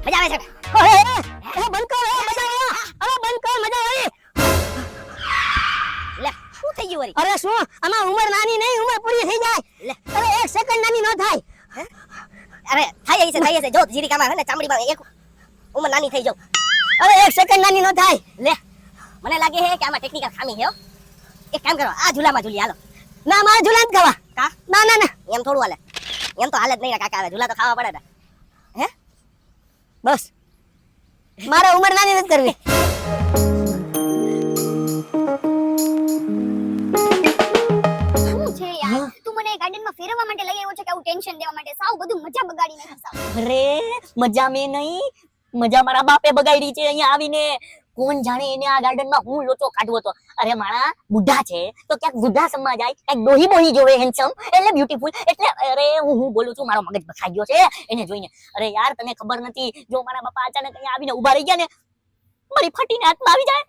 મજા આવે છે અરે બંધ કર મજા આવે અરે બંધ કર મજા આવે લે શું થઈ ગયું વરી અરે શું આમાં ઉંમર નાની નહીં ઉંમર પૂરી થઈ જાય લે અરે એક સેકન્ડ નાની ન થાય અરે થઈ છે જો જીરી કામાં હે ને ચામડીમાં એક ઉંમર નાની થઈ જાવ અરે એક સેકન્ડ નાની ન થાય લે મને લાગે છે કે આમાં ટેકનિકલ ખામી છે હો એક કામ કરો આ ઝૂલામાં ઝૂલી હાલો ના મારે ઝુલાન ખાવા કા ના ના ના એમ થોડું હાલે એમ તો હાલે જ નહીં કાકા આવે ઝૂલા તો ખાવા પડે ને હે બસ મારે ઉંમર નાની નથી કરવી શું છે યાર તું મને ગાર્ડનમાં ફેરવવા માટે લઈ આવ્યો છે કે આવું ટેન્શન દેવા માટે સાવ બધું મજા બગાડી નાખી સાવ અરે મજા મેં નહીં મજા મારા બાપે બગાડી છે અહીંયા આવીને કોણ જાણે એને આ ગાર્ડનમાં હું લોચો કાઢવો તો અરે મારા બુઢા છે તો ક્યાંક બુઢા સમા જાય ક્યાંક ડોહી બોહી જોવે હેન્ડસમ એટલે બ્યુટીફુલ એટલે અરે હું બોલું છું મારો મગજ બખાઈ ગયો છે એને જોઈને અરે યાર તને ખબર નથી જો મારા બાપા અચાનક અહીંયા આવીને ઊભા રહી ગયા ને મારી ફટીને હાથમાં આવી જાય